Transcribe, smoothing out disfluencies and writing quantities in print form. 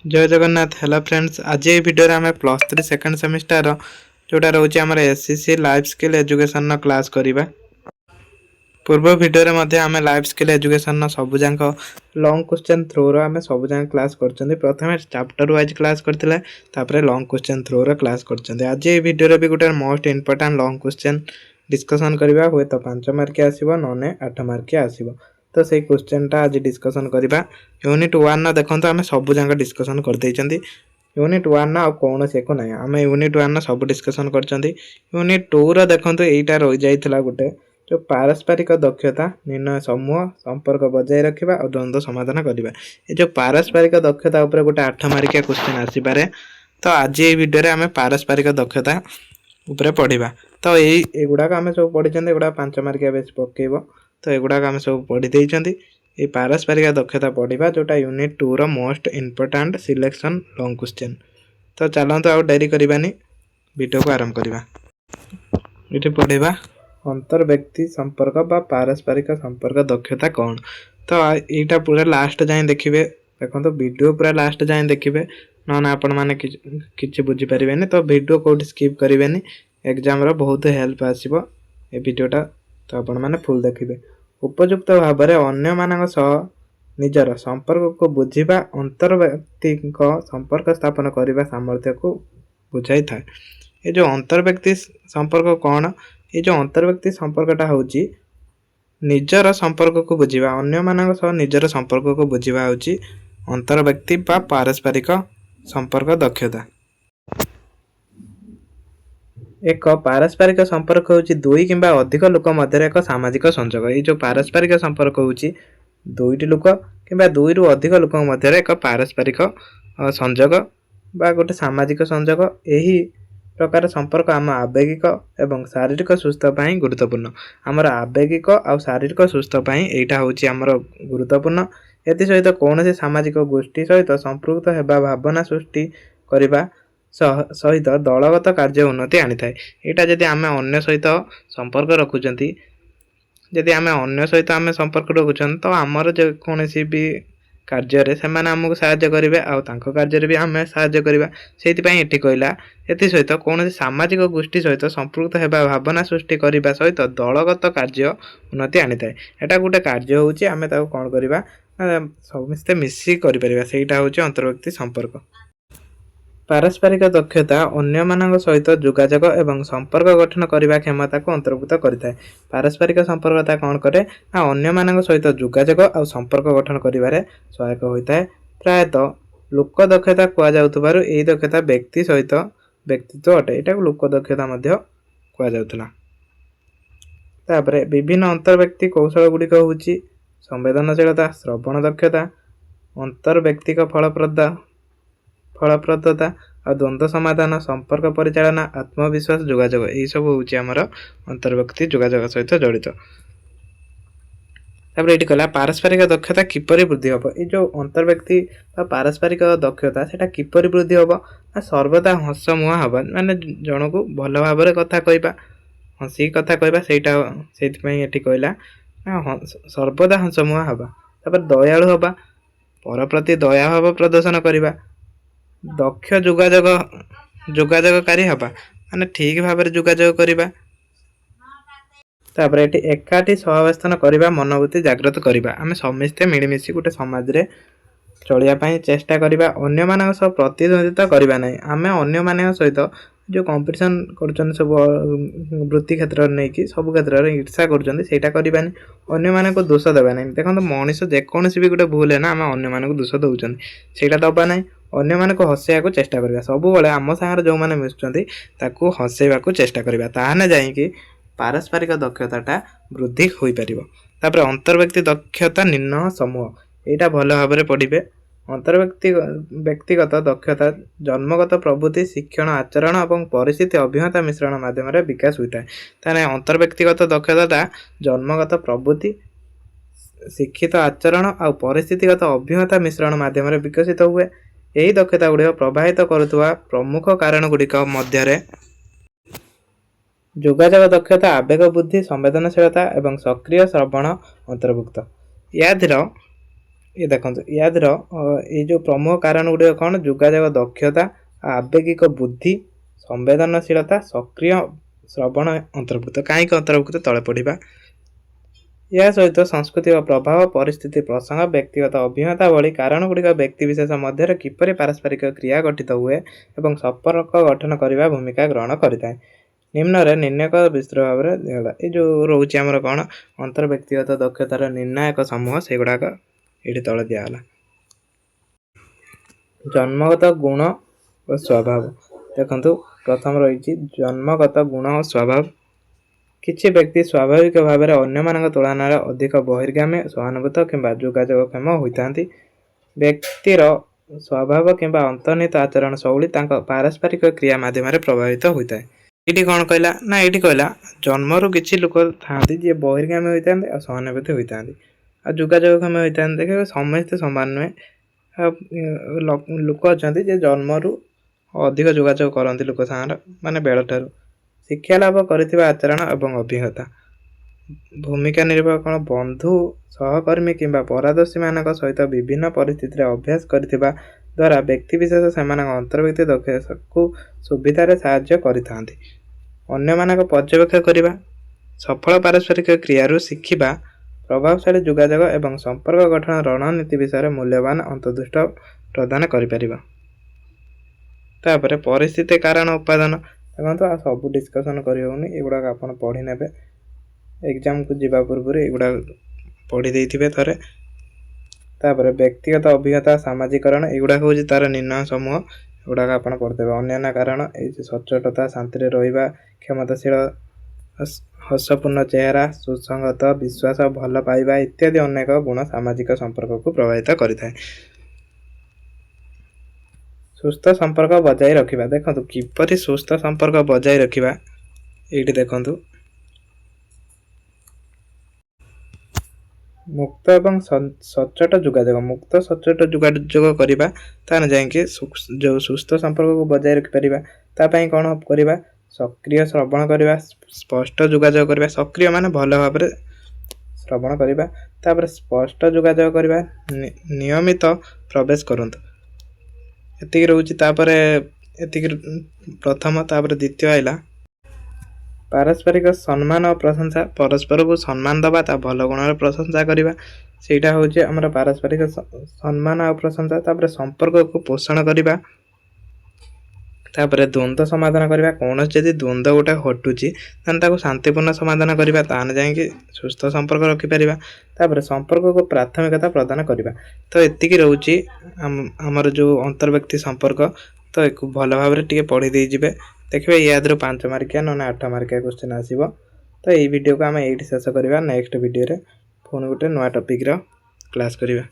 जय Jagannath. Hello friends, आज ये वीडियो आम +3 सेकेंड सेमिस्टर जोटा रोचे आम AECC life skill education class करवा। पूर्व वीडियो आम लाइफ स्किल एजुकेशन सबुजाक लॉन्ग क्वेश्चन थ्रो आम सबुजाक क्लास कर प्रथम चैप्टर वाइज क्लास करते लॉन्ग क्वेश्चन थ्रो क्लास कर। आज ये वीडियो भी गोटे most important long question discussion करवा। हुए तो 5 मार्किया आसो ना 8 मार्किया आसो। तो से क्वेश्चन टा आज डिस्कसन करवा। यूनिट 1 देखो आम सबुजाक डिस्कसन कर यूनिट 1 आ कौन से को ना आम यूनिट 1 सब डिस्कसन कर। यूनिट 2 देखो यहीटा रही जाइए गोटे जो पारस्परिक दक्षता निर्णय समूह संपर्क बजाय रखा और द्वंद्व समाधान करवा। ये जो पारस्परिक दक्षता उपर गोटे 8 मार्किया क्वेश्चन आसीपे। तो आज ये वीडियो आम पारस्परिक दक्षता उपरे पढ़ा। तो युड़ाक आम सब पढ़ी एगुड़ा 5 मार्किया बेस पकेब। तो युड़ाक आम सब पढ़ी देती ये पारस्परिक दक्षता पढ़ा जोटा यूनिट 2 रो most important selection long question. तो चलते आउ डेरी करवानी वीडियो को आरंभ करवा। ये पढ़ा अंतर व्यक्ति संपर्क बा पारस्परिक संपर्क दक्षता कौन। तो यहाँ पूरा लास्ट जाए देखिए। देखो तो वीडियो पूरा लास्ट जाए देखिए ना आपण मैंने कि बुझीपारे। तो वीडियो कौटी स्किप करेंगे। एग्जाम रो बहुत हेल्प आसो ये वीडियोटा। तो आपण मैंने फुल देखिए। उपयुक्त भाव में अन्य मान निजर संपर्क को बुझा अंतर व्यक्ति संपर्क स्थापन करने सामर्थ्य को बुझाई था। ये जो अंतर व्यक्ति संपर्क कौन, ये जो अंतर व्यक्ति संपर्कटा हूँ निजर संपर्क को बुझा अन्य मान निजर संपर्क को बुझा हूँ अंतर व्यक्ति बा पारस्परिक संपर्क दक्षता। एक पारस्परिक संपर्क हूँ दुई किंबा अधिक लोक मध्य एक सामाजिक संजोग। ये जो पारस्परिक संपर्क हूँ दुईटी लोक किंबा दुई रु अधिक लोक मध्य एक पारस्परिक संजोग बा गोटे सामाजिक संजोग। यही प्रकार संपर्क आम आवेगिक एवं शारीरिक सुस्थता गुरुत्वपूर्ण। आमर आवेगिक और शारीरिक सुस्थता यहाँ हूँ आमर गुरुत्वपूर्ण। एसहित कौन से सामाजिक गोष्ठी सहित संपृक्त होगा भावना सृष्टि करने सहित दलगत कार्य उन्नति आनी था। यहाँ जदि आम अन्य सहित संपर्क रखुंट जदि आम अन्य सहित आम संपर्क रखुन तो आमर जेकोसी भी कार्य से आमको साहाय्य करेंगे और कार्य भी आम साहाय्य करवा। से कहला एसहित कौन सामाजिक गोष्ठी सहित संपृक्त होगा भावना सृष्टि करने सहित दलगत कार्य उन्नति आनी था। यहाँ गोटे कार्य हूँ आम कौन करवा समस्ते मिसिक करा हूँ अंतर्व्यक्ति संपर्क। पारस्परिक दक्षता अन्य मान सहित जोगाजोग एवं संपर्क गठन करने क्षमता को अंतर्भुक्त करता है। पारस्परिक संपर्कता कौन करे ना अन्य मान सहित जोगाजोग और संपर्क गठन करिवारे सहायक होता है। प्रायतः लोक दक्षता कहुथबारु यही दक्षता व्यक्ति सहित व्यक्तित्व अटे। यहाँ लोक दक्षता कहुला। तापर विभिन्न अंतर्व्यक्ति कौशल गुड़िक हूँ संवेदनशीलता, श्रवण दक्षता, अंतर्व्यक्तिक फलप्रदता और द्वंद्व समाधान, संपर्क परिचालना, आत्मविश्वास, जोगाजोग यही सब हूँ आमर अंतर्व्यक्ति जोगाजोग सहित जड़ित। तापर ये कहला पारस्परिक दक्षता किपरि वृद्धि हम। ये जो अंतर्व्यक्ति पारस्परिक दक्षता से किपरि वृद्धि हम ना सर्वदा हसमुहा हम माने जन को भल भाव कथा कहवा हसी कथा कहवा से कहला सर्वदा हसमुहा हम। तापर दयालु हवा पर प्रति दया भाव प्रदर्शन करवा दक्ष जोगाजोगकारी हवा माने ठीक भाव में जोगाजोग करवा। तापर ये एकाठी सहावस्थान करवा मनोभूति जागृत करवा आम समस्ते मिलमिशि गोटे समाज रे चलिया चेष्टा करवा। अन्य मान सह प्रतिद्वंदिता करवा नहीं। आम अन्य मान सहित जो कंपटीशन कर सब वृत्ति क्षेत्र में नहीं सब क्षेत्र में ईर्षा करटा करवानी अन्य मान को दोष देवा नहीं। देखो मनीष जेकोसी भी गोटे भूल है ना आम अन्य मान को दोष दौरान से दबा ना अन्य मान को हसैया को चेष्टा करवा। सब आम सागर जो मैंने मिशुंट हसैवा को चेष्टा करवा ताहने जाइए पारस्परिक दक्षता वृद्धि हो पार। अंतर्व्यक्ति दक्षता निर्णय समूह यहाँ भल भाव में पढ़े। व्यक्तिगत दक्षता जन्मगत प्रवृत्ति शिक्षण आचरण और परिस्थिति अभिज्ञता मिश्रण माध्यम विकास होता है। ताने अंतर्व्यक्तिगत दक्षता जन्मगत प्रवृत्ति शिक्षित आचरण और परिस्थितिगत अभिज्ञता मिश्रण माध्यम विकसित हुए। यही दक्षता गुड़िक प्रभावित करुवा प्रमुख कारण गुड़िक मध्य जोगाजोग दक्षता, आवेग बुद्धि, संवेदनशीलता एवं सक्रिय श्रवण अंतर्भुक्त। यादर ये देखो यादर ये जो प्रमुख कारण गुड़ कौन जोगाजोग दक्षता आवेगिक बुद्धि संवेदनशीलता सक्रिय श्रवण अंतर्भुक्त कहीं अंतर्भुक्त तले पढ़ा या सहित संस्कृति प्रभाव परिस्थिति प्रसंग व्यक्तिगत अभिज्ञता भली कारण गुड़िक व्यक्तिशेष मध्य किपर पारस्परिक क्रिया गठित हुए और संपर्क गठन करने भूमिका ग्रहण करें निम्न निर्णायक विस्तृत भाव में ये जो रोचे आमर कौन अंतर व्यक्तिगत दक्षतार निर्णायक समूह से गुड़ाक ये तले दिगला जन्मगत गुण और स्वभाव देखु प्रथम रही जन्मगत गुण और स्वभाव किसी व्यक्ति स्वाभाविक भाव में अन्य मान तुलन अधिक बहिर्गामी सहानुभूत कि जोगाजोगक्षम होता व्यक्तिर स्वभाव कि अंतर्निहित आचरण शैली पारस्परिक क्रिया मध्यम प्रभावित होता है ये कौन कहला ना ये कहला जन्मरू किसी लोक था जी बहिर्गामी होता और सहानुभूति होता आ जोगाजोगक्षम होता देखिए समस्ते सामान नुहे लोक अच्छा जन्मरू अधिक जोगाजोग करती लोक सागर माने बेल ठारू शिक्षा लाभ कर आचरण और अभिज्ञता भूमिका निर्वाह कौन बंधु सहकर्मी कि परादर्शी मान सहित विभिन्न परिस्थिति अभ्यास करथिबा द्वारा व्यक्तिशेष से अंतर्व्यक्ति दक्षता को सुविधार साहाय्य करिथांती अन्य मानक पर्यवेक्षण करने सफल पारस्परिक क्रियारू शिखा प्रभावशाली जोगाजोग एवं संपर्क गठन रणनीति विषय मूल्यवान अंतर्दृष्ट प्रदान कर परिस्थिति कारण उत्पादन देखो आ सब डिस्कसन करनी एगुड़ा आप पढ़ी ने एग्जाम को जीवा पूर्व एगुड़ा पढ़ी देते थे तापर व्यक्तिगत अभिज्ञता सामाजिकरण एगुड़ा हूँ तार निर्णय समूह एगुड़ा आप पढ़ते अन्य कारण सचोटता शांति रहा क्षमताशील हसपूर्ण चेहरा सुसंगत विश्वास भल पाइबा इत्यादि अनेक गुण सामाजिक संपर्क को प्रभावित करें सुस्थ संपर्क बजाय रखा देखो किपरि सुस्थ संपर्क बजाय रखा ये देखु मुक्त एवं सचोट जोगाजोग मुक्त सचोट जोगाजोग करवा ताने जाइए जो सुस्थ संपर्क को बजाय रखिपर कौन करवा सक्रिय श्रवण करवा स्पष्ट जोगाजोग करवा सक्रिय माने भल भाव में श्रवण करवा तापर स्पष्ट जोगाजोग करवा नियमित प्रवेश करंतु एतिक रोचे प्रथम तापर द्वितीय आइला पारस्परिक सम्मान और प्रशंसा परस्पर को सम्मान दबा ता भल गुण प्रशंसा करवा सेटा हूँ आमर पारस्परिक सम्मान और प्रशंसा तापर संपर्क को पोषण करवा तापर द्वंद्व समाधान करवा कौन जदि द्वंद्व गोटे हटुची ताको शांतिपूर्ण समाधान करवा ताने जाइए सुस्थ संपर्क रखिपर तापर संपर्क को प्राथमिकता प्रदान करवा तो एतिक रोचे आमर जो अंतर्व्यक्ति संपर्क तो एक भल भाव में पढ़ी देजिबे देखिए याद 5 मार्किया ना 8 मार्किया क्वेश्चन आसीबो तो ये वीडियो को आम ये शेष करवा नेक्स्ट वीडियो रे पुणी गोटे नुआ टॉपिक रो क्लास करवा।